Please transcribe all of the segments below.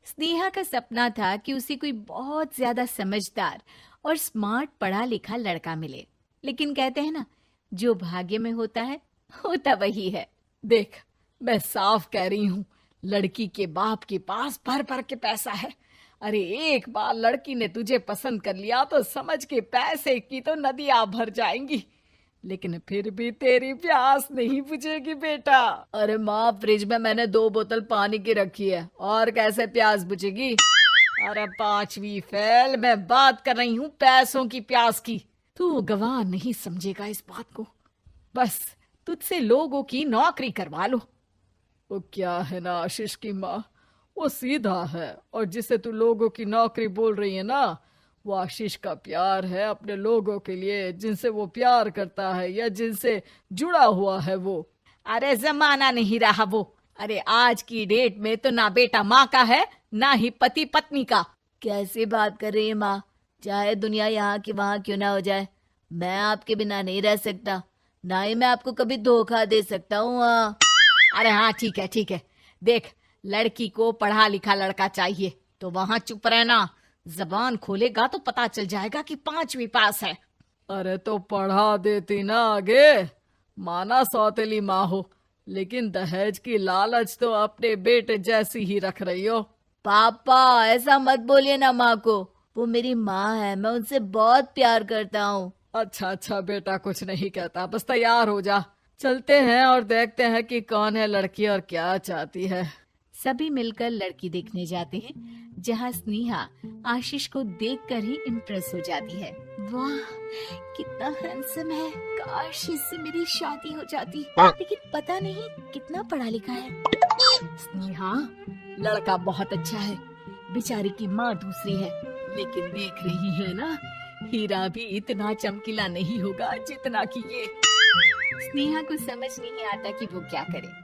स्नेहा का सपना था कि उसे कोई बहुत ज्यादा समझदार और स्मार्ट पढ़ा लिखा लड़का मिले। लेकिन कहते हैं ना, जो भाग्य में होता है होता वही है। देख, मैं साफ कह रही हूँ, लड़की के बाप के पास भर भर के पैसा है। अरे एक बार लड़की ने तुझे पसंद कर लिया तो समझ के पैसे की तो नदियां भर जाएंगी, लेकिन फिर भी तेरी प्यास नहीं बुझेगी बेटा। अरे माँ, फ्रिज में मैंने 2 बोतल पानी की रखी है, और कैसे प्यास बुझेगी? अरे 5वीं फेल, मैं बात कर रही हूँ पैसों की प्यास की। तू गवाह नहीं समझेगा इस बात को। बस तुझसे लोगों की नौकरी करवा लो। वो क्या है ना आशीष की माँ, वो सीधा है, और जिसे तू लोगों की नौकरी बोल रही है ना, वो आशीष का प्यार है अपने लोगों के लिए, जिनसे वो प्यार करता है या जिनसे जुड़ा हुआ है वो। अरे जमाना नहीं रहा वो। अरे आज की डेट में तो ना बेटा माँ का है, ना ही पति पत्नी का। कैसी बात कर रही है माँ? चाहे दुनिया यहाँ की वहाँ क्यों ना हो जाए, मैं आपके बिना नहीं रह सकता। ना ही मैं आपको कभी धोखा दे सकता हूँ। अरे हाँ, ठीक है ठीक है। देख, लड़की को पढ़ा लिखा लड़का चाहिए तो वहां चुप रहना। जबान खोलेगा तो पता चल जाएगा कि 5वीं पास है। अरे तो पढ़ा देती ना आगे। माना सौतेली माँ हो, लेकिन दहेज की लालच तो अपने बेटे जैसी ही रख रही हो। पापा ऐसा मत बोलिए ना माँ को, वो मेरी माँ है, मैं उनसे बहुत प्यार करता हूँ। अच्छा अच्छा बेटा, कुछ नहीं कहता, बस तैयार हो जा, चलते हैं और देखते हैं कि कौन है लड़की और क्या चाहती है। सभी मिलकर लड़की देखने जाते हैं, जहां स्नेहा आशीष को देखकर ही इम्प्रेस हो जाती है। वाह, कितना हैंडसम है। काश इससे मेरी शादी हो जाती, लेकिन पता नहीं कितना पढ़ा लिखा है। स्नेहा, लड़का बहुत अच्छा है, बेचारी की माँ दूसरी है, लेकिन देख रही है ना, हीरा भी इतना चमकीला नहीं होगा जितना कि ये। स्नेहा को समझ नहीं आता कि वो क्या करे।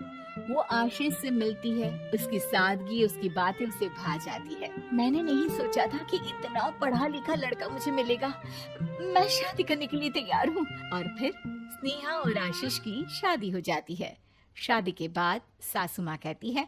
वो आशीष से मिलती है, उसकी सादगी, उसकी बातें उसे भा जाती है। मैंने नहीं सोचा था कि इतना पढ़ा लिखा लड़का मुझे मिलेगा। मैं शादी करने के लिए तैयार हूँ। और फिर स्नेहा और आशीष की शादी हो जाती है। शादी के बाद सासू माँ कहती है,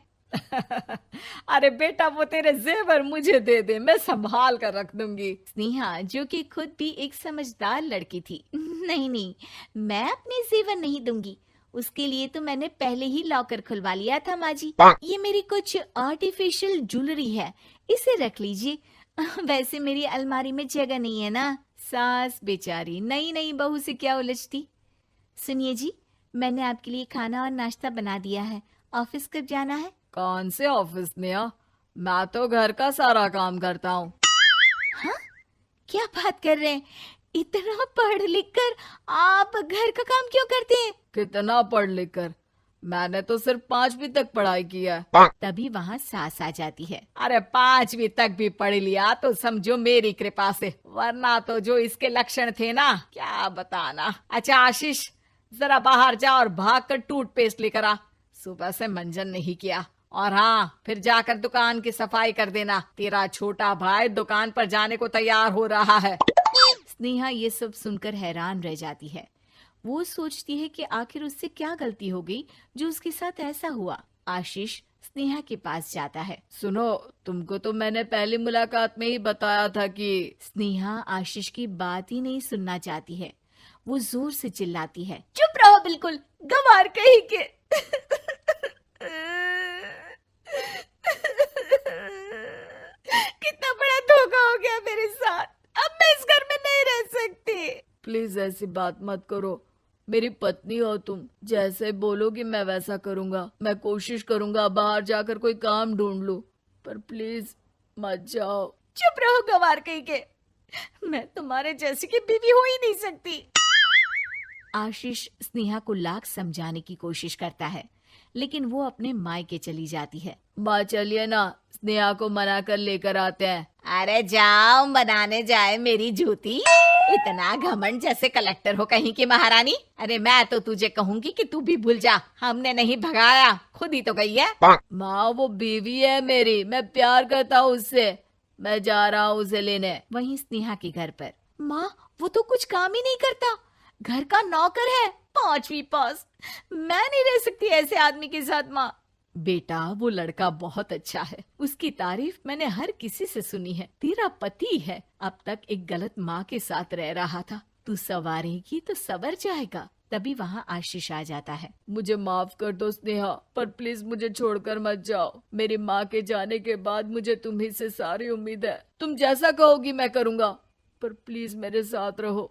अरे बेटा, वो तेरे जेवर मुझे दे दे, मैं संभाल कर रख दूंगी। स्नेहा, जो कि खुद भी एक समझदार लड़की थी, नहीं नहीं, मैं अपने जेवर नहीं दूंगी। उसके लिए तो मैंने पहले ही लॉकर खुलवा लिया था माँ जी। ये मेरी कुछ आर्टिफिशियल ज्वेलरी है, इसे रख लीजिए। वैसे मेरी अलमारी में जगह नहीं है ना। सास बेचारी नई नई बहू से क्या उलझती। सुनिए जी, मैंने आपके लिए खाना और नाश्ता बना दिया है। ऑफिस कब जाना है? कौन से ऑफिस में? मैं तो घर का सारा काम करता हूँ। हाँ, क्या बात कर रहे हैं? इतना पढ़ लिख कर आप घर का काम क्यों करते हैं? कितना पढ़ लिख कर? मैंने तो सिर्फ 5वीं तक पढ़ाई की है। तभी वहाँ सास आ जाती है। अरे 5वीं तक भी पढ़ लिया तो समझो मेरी कृपा से, वरना तो जो इसके लक्षण थे ना, क्या बताना। अच्छा आशीष, जरा बाहर जा और भाग कर टूथपेस्ट लेकर आ। सुबह से मंजन नहीं किया। और हाँ, फिर जाकर दुकान की सफाई कर देना। तेरा छोटा भाई दुकान पर जाने को तैयार हो रहा है। स्नेहा ये सब सुनकर हैरान रह जाती है। वो सोचती है कि आखिर उससे क्या गलती हो गई जो उसके साथ ऐसा हुआ। आशीष स्नेहा के पास जाता है। सुनो, तुमको तो मैंने पहली मुलाकात में ही बताया था कि। स्नेहा आशीष की बात ही नहीं सुनना चाहती है। वो जोर से चिल्लाती है, चुप रहो बिल्कुल, गंवार कहीं के। कितना बड़ा धोखा हो गया मेरे साथ। अब मैं इस घर में नहीं रह सकती। प्लीज ऐसी बात मत करो, मेरी पत्नी हो तुम, जैसे बोलोगी मैं वैसा करूंगा। मैं कोशिश करूंगा बाहर जाकर कोई काम ढूंढ लूं, पर प्लीज मत जाओ। चुप रहो गंवार कहीं के, मैं तुम्हारे जैसी की बीवी हो ही नहीं सकती। आशीष स्नेहा को लाख समझाने की कोशिश करता है, लेकिन वो अपने मायके चली जाती है। माँ चलिए ना, स्नेहा को मना कर लेकर आते हैं। अरे जाओ, बनाने जाए मेरी जूती। इतना घमंड, जैसे कलेक्टर हो कहीं की महारानी। अरे मैं तो तुझे कहूंगी कि तू भी भूल जा, हमने नहीं भगाया, खुद ही तो गई है। माँ वो बीवी है मेरी, मैं प्यार करता हूँ उससे, मैं जा रहा हूँ उसे लेने। वहीं स्नेहा के घर पर, माँ वो तो कुछ काम ही नहीं करता, घर का नौकर है, 5वीं पास। मैं नहीं रह सकती ऐसे आदमी के साथ माँ। बेटा वो लड़का बहुत अच्छा है, उसकी तारीफ मैंने हर किसी से सुनी है। तेरा पति है, अब तक एक गलत माँ के साथ रह रहा था, तू संवारेगी तो संवर जाएगा। तभी वहाँ आशीष आ जाता है। मुझे माफ कर दो स्नेहा, पर प्लीज मुझे छोड़कर मत जाओ। मेरी माँ के जाने के बाद मुझे तुम्ही से सारी उम्मीद है। तुम जैसा कहोगी मैं करूँगा, पर प्लीज मेरे साथ रहो।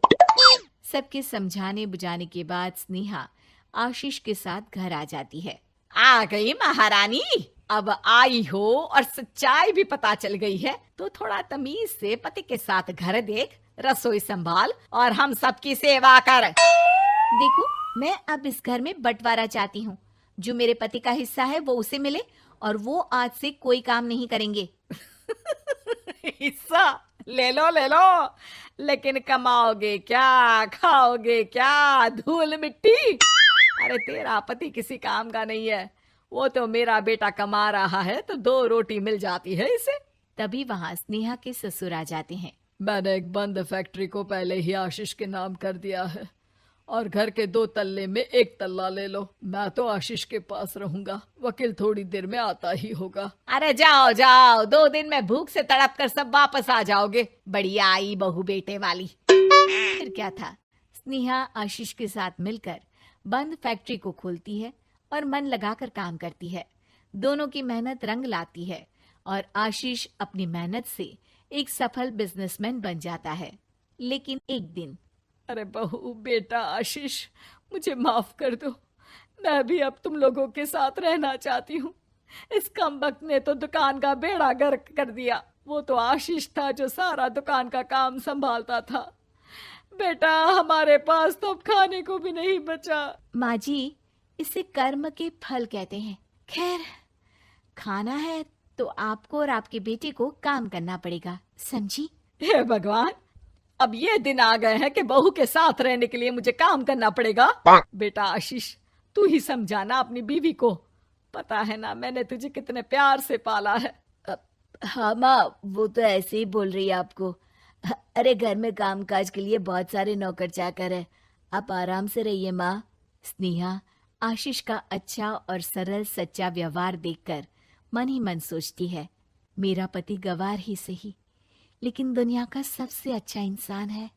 सबके समझाने बुझाने के बाद स्नेहा आशीष के साथ घर आ जाती है। आ गई महारानी, अब आई हो और सच्चाई भी पता चल गई है, तो थोड़ा तमीज से पति के साथ घर देख, रसोई संभाल और हम सबकी सेवा कर। देखो, मैं अब इस घर में बंटवारा चाहती हूँ। जो मेरे पति का हिस्सा है वो उसे मिले और वो आज से कोई काम नहीं करेंगे। हिस्सा ले लो, लेकिन कमाओगे क्या, खाओगे क्या, धूल मिट्टी? अरे तेरा पति किसी काम का नहीं है, वो तो मेरा बेटा कमा रहा है तो 2 रोटी मिल जाती है इसे। तभी वहाँ स्नेहा के ससुर आ जाते हैं। मैंने एक बंद फैक्ट्री को पहले ही आशीष के नाम कर दिया है और घर के 2 तल्ले में 1 तल्ला ले लो। मैं तो आशीष के पास रहूंगा, वकील थोड़ी देर में आता ही होगा। अरे जाओ जाओ, 2 दिन में भूख से तड़प कर सब वापस आ जाओगे। बढ़िया आई बहू बेटे वाली। फिर क्या था, स्नेहा आशीष के साथ मिलकर बंद फैक्ट्री को खोलती है और मन लगाकर काम करती है। दोनों की मेहनत रंग लाती है और आशीष अपनी मेहनत से एक सफल बिजनेसमैन बन जाता है। लेकिन एक दिन, अरे बहू बेटा आशीष, मुझे माफ कर दो, मैं भी अब तुम लोगों के साथ रहना चाहती हूँ। इस कमबख्त ने तो दुकान का बेड़ा गर्क कर दिया। वो तो आशीष था जो सारा दुकान का काम संभालता था। बेटा हमारे पास तो अब खाने को भी नहीं बचा। माँ जी, इसे कर्म के फल कहते हैं। खैर, खाना है तो आपको और आपके बेटे को काम करना पड़ेगा, समझी? हे भगवान, अब ये दिन आ गए हैं कि बहू के साथ रहने के लिए मुझे काम करना पड़ेगा। बेटा आशीष, तू ही समझाना अपनी बीवी को। पता है ना मैंने तुझे कितने प्यार से पाला है। हाँ माँ, वो तो ऐसे ही बोल रही है आपको। अरे घर में कामकाज के लिए बहुत सारे नौकर चाकर है, आप आराम से रहिए माँ। स्नेहा आशीष का अच्छा और सरल सच्चा व्यवहार देखकर मन ही मन सोचती है, मेरा पति गवार ही सही, लेकिन दुनिया का सबसे अच्छा इंसान है।